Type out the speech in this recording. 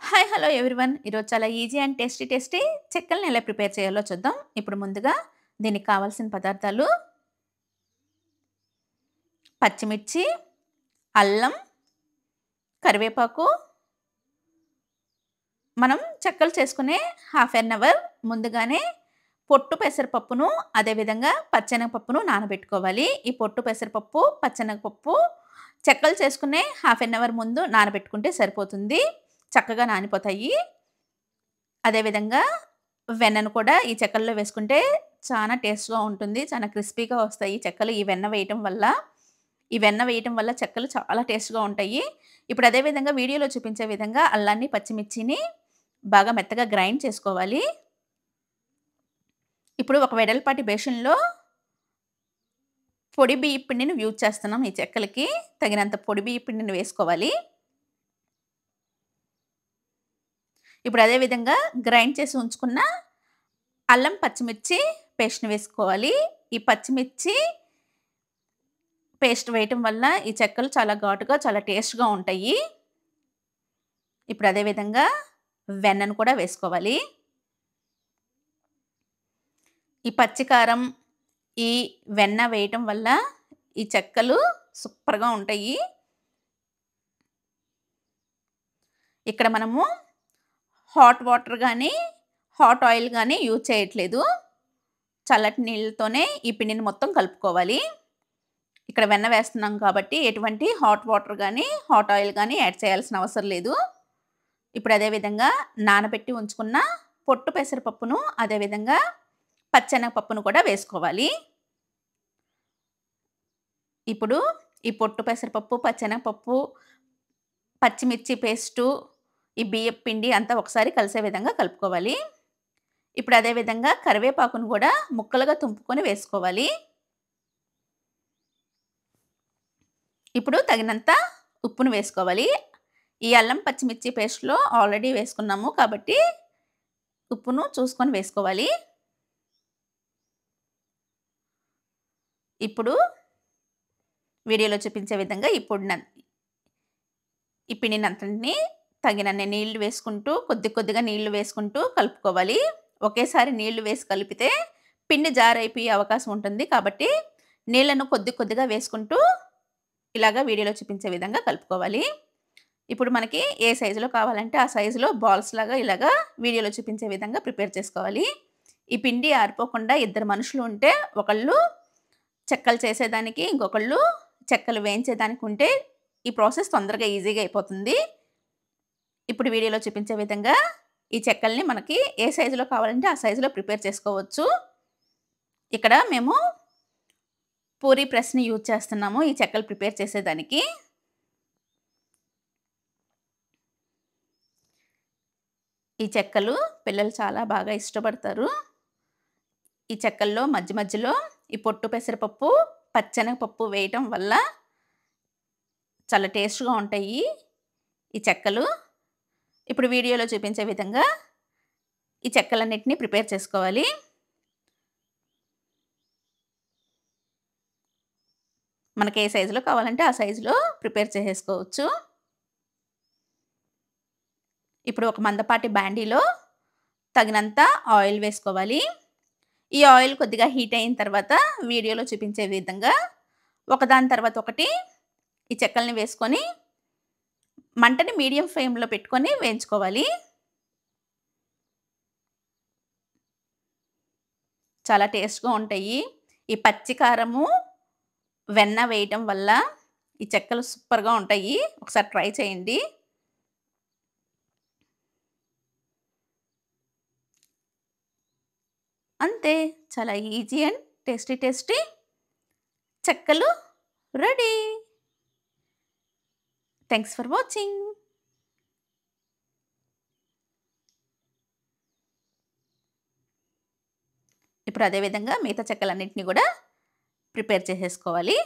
Hi hello everyone. ఈరోజు చాలా easy and tasty చెక్కల్ని ఎలా ప్రిపేర్ చేయాలో చూద్దాం. ఇప్పుడు ముందుగా దీనికి కావాల్సిన పదార్థాలు పచ్చిమిర్చి, అల్లం, కరివేపాకు. మనం చెక్కలు చేసుకునే హాఫ్ ఎన్ అవర్ ముందుగానే పొట్టు పెసరపప్పును, అదేవిధంగా పచ్చెనగపప్పును నానబెట్టుకోవాలి. ఈ పొట్టు పెసరపప్పు, పచ్చెనగపప్పు చెక్కలు చేసుకునే హాఫ్ ఎన్ అవర్ ముందు నానబెట్టుకుంటే సరిపోతుంది. చక్కగా నానిపోతాయి. అదేవిధంగా వెన్నను కూడా ఈ చెక్కల్లో వేసుకుంటే చాలా టేస్ట్‌గా ఉంటుంది. చాలా క్రిస్పీగా వస్తాయి చెక్కలు ఈ వెన్న వేయటం వల్ల. ఈ వెన్న వేయటం వల్ల చెక్కలు చాలా టేస్ట్‌గా ఉంటాయి. ఇప్పుడు అదే విధంగా వీడియోలో చూపించే విధంగా అల్లాన్ని, పచ్చిమిర్చిని బాగా మెత్తగా గ్రైండ్ చేసుకోవాలి. ఇప్పుడు ఒక వెడల్పాటి బేషన్‌లో పొడి బియ్యపు పిండిని యూజ్ చేస్తున్నాం ఈ చెక్కలకి. తగినంత పొడి బియ్యపు పిండిని వేసుకోవాలి. ఇప్పుడు అదే విధంగా గ్రైండ్ చేసి ఉంచుకున్న అల్లం, పచ్చిమిర్చి పేస్ట్‌ని వేసుకోవాలి. ఈ పచ్చిమిర్చి పేస్ట్ వేయటం వల్ల ఈ చెక్కలు చాలా ఘాటుగా, చాలా టేస్ట్‌గా ఉంటాయి. ఇప్పుడు అదే విధంగా వెన్నను కూడా వేసుకోవాలి. ఈ పచ్చి కారం, ఈ వెన్న వేయటం వల్ల ఈ చెక్కలు సూపర్‌గా ఉంటాయి. ఇక్కడ మనము హాట్ వాటర్ గానీ, హాట్ ఆయిల్ గానీ యూజ్ చేయట్లేదు. చల్లటి నీళ్ళతోనే ఈ పిండిని మొత్తం కలుపుకోవాలి. ఇక్కడ వెన్న వేస్తున్నాం కాబట్టి ఎటువంటి హాట్ వాటర్ గానీ, హాట్ ఆయిల్ గానీ యాడ్ చేయాల్సిన అవసరం లేదు. ఇప్పుడు అదే విధంగా నానబెట్టి ఉంచుకున్న పొట్టు పెసరపప్పును, అదే విధంగా పచ్చెనగపప్పును కూడా వేసుకోవాలి. ఇప్పుడు ఈ పొట్టు పెసరపప్పు, పచ్చెనగపప్పు, పచ్చిమిర్చి పేస్టు, ఈ బియ్యపు పిండి అంతా ఒకసారి కలిసే విధంగా కలుపుకోవాలి. ఇప్పుడు అదే విధంగా కరివేపాకును కూడా ముక్కలుగా తుంపుకొని వేసుకోవాలి. ఇప్పుడు తగినంత ఉప్పును వేసుకోవాలి. ఈ అల్లం, పచ్చిమిర్చి పేస్ట్‌లో ఆల్రెడీ వేసుకున్నాము కాబట్టి ఉప్పును చూసుకొని వేసుకోవాలి. ఇప్పుడు వీడియోలో చూపించే విధంగా ఈ పిండినంతటిని తగినన్ని నీళ్లు వేసుకుంటూ, కొద్దిగా నీళ్లు వేసుకుంటూ కలుపుకోవాలి. ఒకేసారి నీళ్లు వేసి కలిపితే పిండి జారైపోయే అవకాశం ఉంటుంది. కాబట్టి నీళ్లను కొద్దిగా వేసుకుంటూ ఇలాగా వీడియోలో చూపించే విధంగా కలుపుకోవాలి. ఇప్పుడు మనకి ఏ సైజులో కావాలంటే ఆ సైజులో బాల్స్ లాగా ఇలాగా వీడియోలో చూపించే విధంగా ప్రిపేర్ చేసుకోవాలి. ఈ పిండి ఆరిపోకుండా ఇద్దరు మనుషులు ఉంటే ఒకళ్ళు చెక్కలు చేసేదానికి, ఇంకొకళ్ళు చెక్కలు వేయించేదానికి ఉంటే ఈ ప్రాసెస్ తొందరగా ఈజీగా అయిపోతుంది. ఇప్పుడు వీడియోలో చూపించే విధంగా ఈ చెక్కల్ని మనకి ఏ సైజులో కావాలంటే ఆ సైజులో ప్రిపేర్ చేసుకోవచ్చు. ఇక్కడ మేము పూరీ ప్రెస్‌ని యూజ్ చేస్తున్నాము ఈ చెక్కలు ప్రిపేర్ చేసేదానికి. ఈ చెక్కలు పిల్లలు చాలా బాగా ఇష్టపడతారు. ఈ చెక్కల్లో మధ్యలో ఈ పొట్టు పెసరపప్పు, పచ్చెనగపప్పు వేయటం వల్ల చాలా టేస్ట్‌గా ఉంటాయి ఈ చెక్కలు. ఇప్పుడు వీడియోలో చూపించే విధంగా ఈ చెక్కలన్నిటిని ప్రిపేర్ చేసుకోవాలి. మనకి ఏ సైజులో కావాలంటే ఆ సైజులో ప్రిపేర్ చేసేసుకోవచ్చు. ఇప్పుడు ఒక మందపాటి బాండీలో తగినంత ఆయిల్ వేసుకోవాలి. ఈ ఆయిల్ కొద్దిగా హీట్ అయిన తర్వాత వీడియోలో చూపించే విధంగా ఒకదాని తర్వాత ఒకటి ఈ చెక్కల్ని వేసుకొని మంటని మీడియం ఫ్లేమ్‌లో పెట్టుకొని వేయించుకోవాలి. చాలా టేస్ట్‌గా ఉంటాయి. ఈ పచ్చి కారము, వెన్న వేయటం వల్ల ఈ చెక్కలు సూపర్‌గా ఉంటాయి. ఒకసారి ట్రై చేయండి. అంతే, చాలా ఈజీ అండ్ టేస్టీ చెక్కలు రెడీ. Thanks for watching. ఇప్పుడు అదే విధంగా మిగతా చెక్కలన్నిటిని కూడా ప్రిపేర్ చేసేసుకోవాలి.